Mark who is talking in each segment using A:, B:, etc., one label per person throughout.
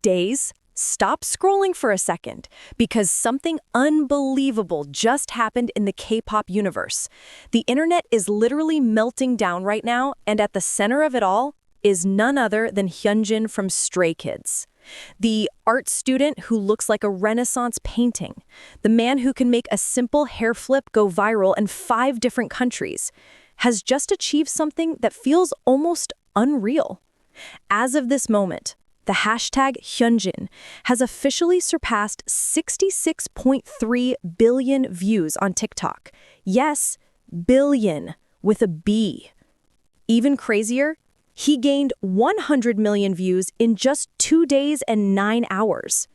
A: Stays, stop scrolling for a second, because something unbelievable just happened in the K-pop universe. The internet is literally melting down right now, and at the center of it all is none other than Hyunjin from Stray Kids. The art student who looks like a Renaissance painting. The man who can make a simple hair flip go viral in 5 different countries, has just achieved something that feels almost unreal. As of this moment, the hashtag Hyunjin has officially surpassed 66.3 billion views on TikTok. Yes, billion with a B. Even crazier, he gained 100 million views in just 2 days and 9 hours.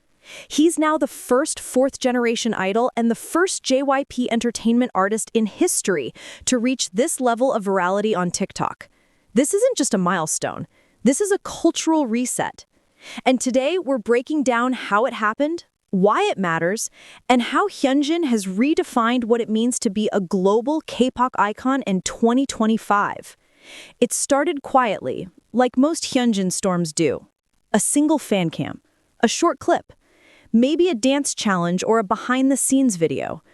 A: He's now the first 4th-generation idol and the first JYP Entertainment artist in history to reach this level of virality on TikTok. This isn't just a milestone. This is a cultural reset. And today we're breaking down how it happened, why it matters, and how Hyunjin has redefined what it means to be a global K-pop icon in 2025. It started quietly, like most Hyunjin storms do. A single fan cam, a short clip, maybe a dance challenge or a behind-the-scenes video.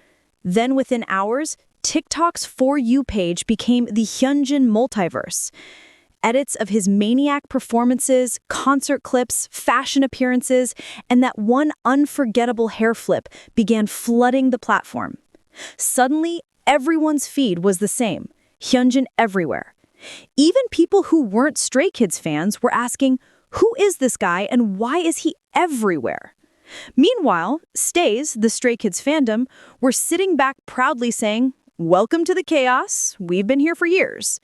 A: Then within hours, TikTok's For You page became the Hyunjin multiverse. Edits of his maniac performances, concert clips, fashion appearances, and that one unforgettable hair flip began flooding the platform. Suddenly, everyone's feed was the same, Hyunjin everywhere. Even people who weren't Stray Kids fans were asking, who is this guy and why is he everywhere? Meanwhile, Stays, the Stray Kids fandom, were sitting back proudly saying, welcome to the chaos, we've been here for years.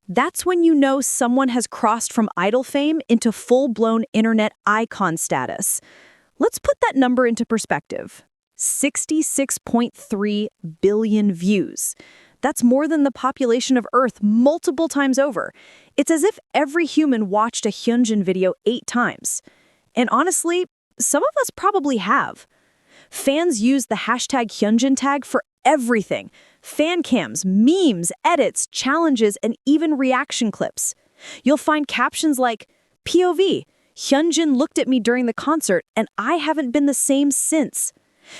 A: That's when you know someone has crossed from idol fame into full-blown internet icon status. Let's put that number into perspective. 66.3 billion views. That's more than the population of Earth multiple times over. It's as if every human watched a Hyunjin video 8 times. And honestly, some of us probably have. Fans use the hashtag Hyunjin tag for everything. Fan cams, memes, edits, challenges, and even reaction clips. You'll find captions like, POV, Hyunjin looked at me during the concert and I haven't been the same since.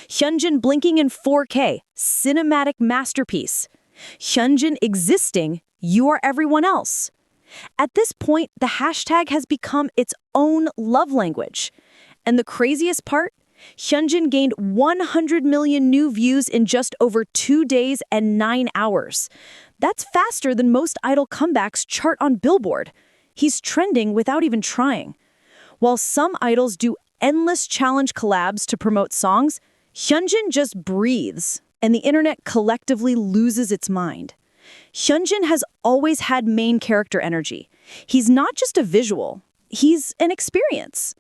A: Hyunjin blinking in 4K, cinematic masterpiece. Hyunjin existing, you are everyone else. At this point, the hashtag has become its own love language. And the craziest part? Hyunjin gained 100 million new views in just over 2 days and 9 hours. That's faster than most idol comebacks chart on Billboard. He's trending without even trying. While some idols do endless challenge collabs to promote songs, Hyunjin just breathes, and the internet collectively loses its mind. Hyunjin has always had main character energy. He's not just a visual, he's an experience.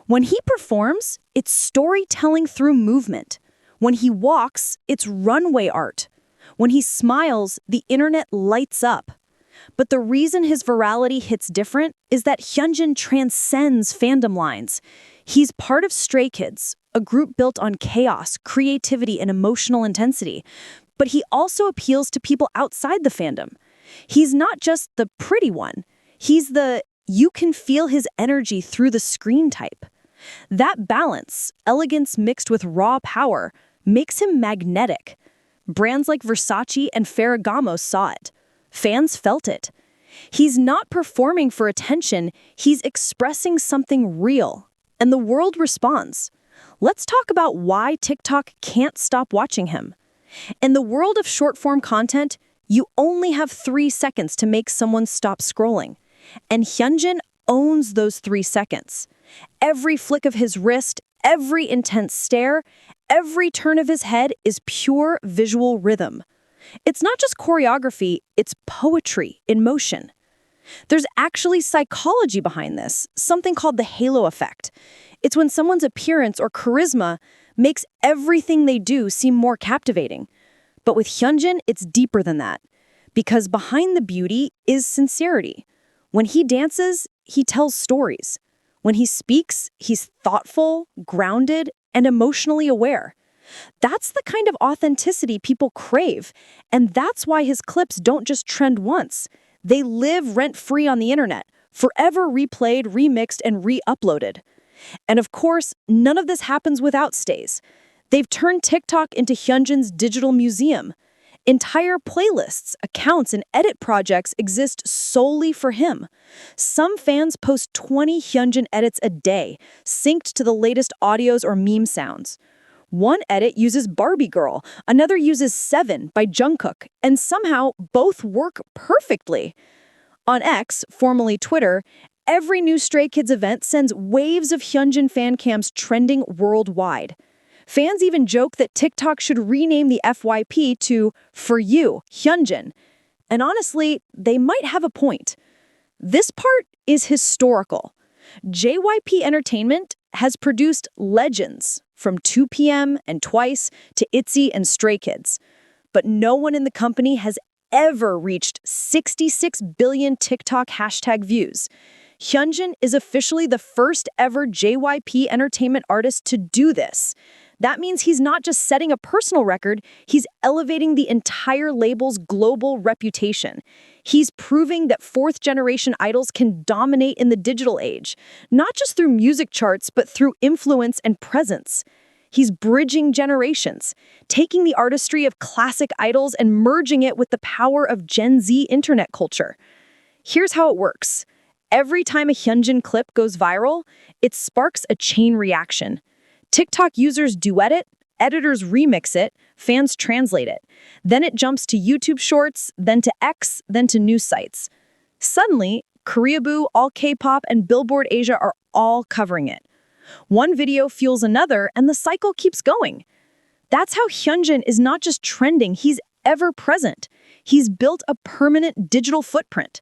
A: When he performs, it's storytelling through movement. When he walks, it's runway art. When he smiles, the internet lights up. But the reason his virality hits different is that Hyunjin transcends fandom lines. He's part of Stray Kids, a group built on chaos, creativity, and emotional intensity. But he also appeals to people outside the fandom. He's not just the pretty one. He's the you can feel his energy through the screen type. That balance, elegance mixed with raw power, makes him magnetic. Brands like Versace and Ferragamo saw it. Fans felt it. He's not performing for attention, he's expressing something real. And the world responds. Let's talk about why TikTok can't stop watching him. In the world of short-form content, you only have 3 seconds to make someone stop scrolling. And Hyunjin owns those 3 seconds. Every flick of his wrist, every intense stare, every turn of his head is pure visual rhythm. It's not just choreography, it's poetry in motion. There's actually psychology behind this, something called the halo effect. It's when someone's appearance or charisma makes everything they do seem more captivating. But with Hyunjin, it's deeper than that, because behind the beauty is sincerity. When he dances, he tells stories. When he speaks, he's thoughtful, grounded, and emotionally aware. That's the kind of authenticity people crave, and that's why his clips don't just trend once. They live rent-free on the internet, forever replayed, remixed, and re-uploaded. And of course, none of this happens without stays. They've turned TikTok into Hyunjin's digital museum. Entire playlists, accounts, and edit projects exist solely for him. Some fans post 20 Hyunjin edits a day, synced to the latest audios or meme sounds. One edit uses Barbie Girl, another uses Seven by Jungkook, and somehow both work perfectly. On X, formerly Twitter, every new Stray Kids event sends waves of Hyunjin fan cams trending worldwide. Fans even joke that TikTok should rename the FYP to For You, Hyunjin. And honestly, they might have a point. This part is historical. JYP Entertainment has produced legends from 2 PM and Twice to ITZY and Stray Kids. But no one in the company has ever reached 66 billion TikTok hashtag views. Hyunjin is officially the first ever JYP Entertainment artist to do this. That means he's not just setting a personal record, he's elevating the entire label's global reputation. He's proving that fourth-generation idols can dominate in the digital age, not just through music charts, but through influence and presence. He's bridging generations, taking the artistry of classic idols and merging it with the power of Gen Z internet culture. Here's how it works. Every time a Hyunjin clip goes viral, it sparks a chain reaction. TikTok users duet it, editors remix it, fans translate it. Then it jumps to YouTube Shorts, then to X, then to news sites. Suddenly, Koreaboo, All K-pop, and Billboard Asia are all covering it. One video fuels another, and the cycle keeps going. That's how Hyunjin is not just trending, he's ever present. He's built a permanent digital footprint.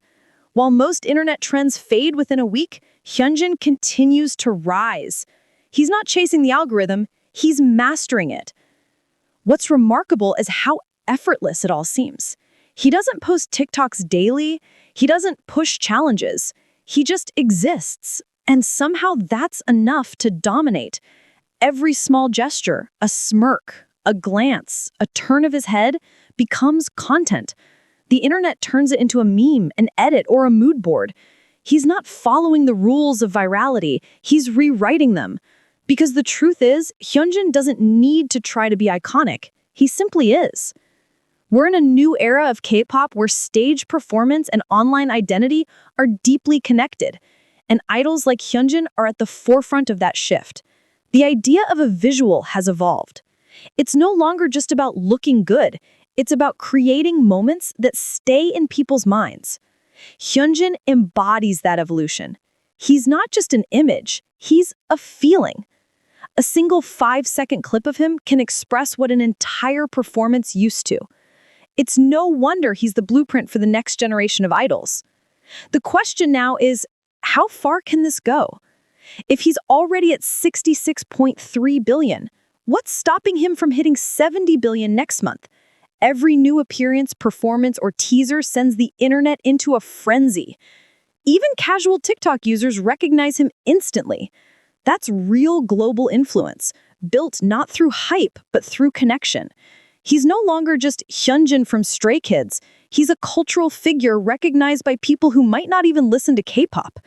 A: While most internet trends fade within a week, Hyunjin continues to rise. He's not chasing the algorithm, he's mastering it. What's remarkable is how effortless it all seems. He doesn't post TikToks daily, he doesn't push challenges, he just exists. And somehow that's enough to dominate. Every small gesture, a smirk, a glance, a turn of his head becomes content. The internet turns it into a meme, an edit, or a mood board. He's not following the rules of virality, he's rewriting them. Because the truth is, Hyunjin doesn't need to try to be iconic. He simply is. We're in a new era of K-pop where stage performance and online identity are deeply connected. And idols like Hyunjin are at the forefront of that shift. The idea of a visual has evolved. It's no longer just about looking good. It's about creating moments that stay in people's minds. Hyunjin embodies that evolution. He's not just an image, he's a feeling. A single 5-second clip of him can express what an entire performance used to. It's no wonder he's the blueprint for the next generation of idols. The question now is, how far can this go? If he's already at 66.3 billion, what's stopping him from hitting 70 billion next month? Every new appearance, performance, or teaser sends the internet into a frenzy. Even casual TikTok users recognize him instantly. That's real global influence, built not through hype, but through connection. He's no longer just Hyunjin from Stray Kids. He's a cultural figure recognized by people who might not even listen to K-pop.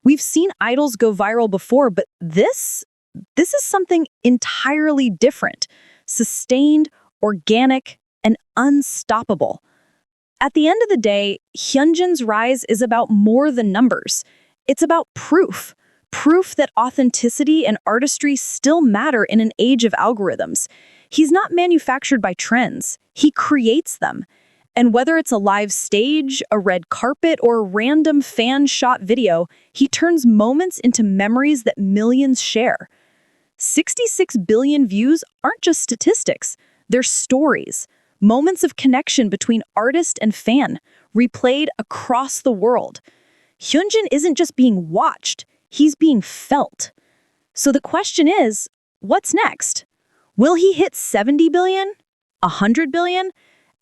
A: We've seen idols go viral before, but this is something entirely different, sustained, organic, and unstoppable. At the end of the day, Hyunjin's rise is about more than numbers. It's about proof. Proof that authenticity and artistry still matter in an age of algorithms. He's not manufactured by trends. He creates them. And whether it's a live stage, a red carpet, or a random fan-shot video, he turns moments into memories that millions share. 66 billion views aren't just statistics. They're stories. Moments of connection between artist and fan, replayed across the world. Hyunjin isn't just being watched. He's being felt. So the question is, what's next? Will he hit 70 billion? 100 billion?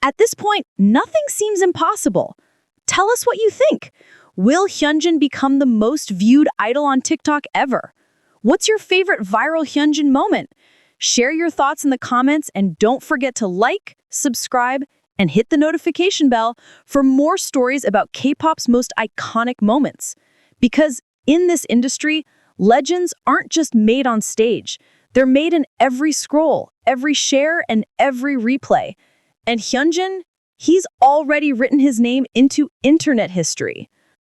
A: At this point, nothing seems impossible. Tell us what you think. Will Hyunjin become the most viewed idol on TikTok ever? What's your favorite viral Hyunjin moment? Share your thoughts in the comments and don't forget to like, subscribe, and hit the notification bell for more stories about K-pop's most iconic moments. Because in this industry, Legends aren't just made on stage. They're made in every scroll, every share, and every replay. And Hyunjin, he's already written his name into internet history.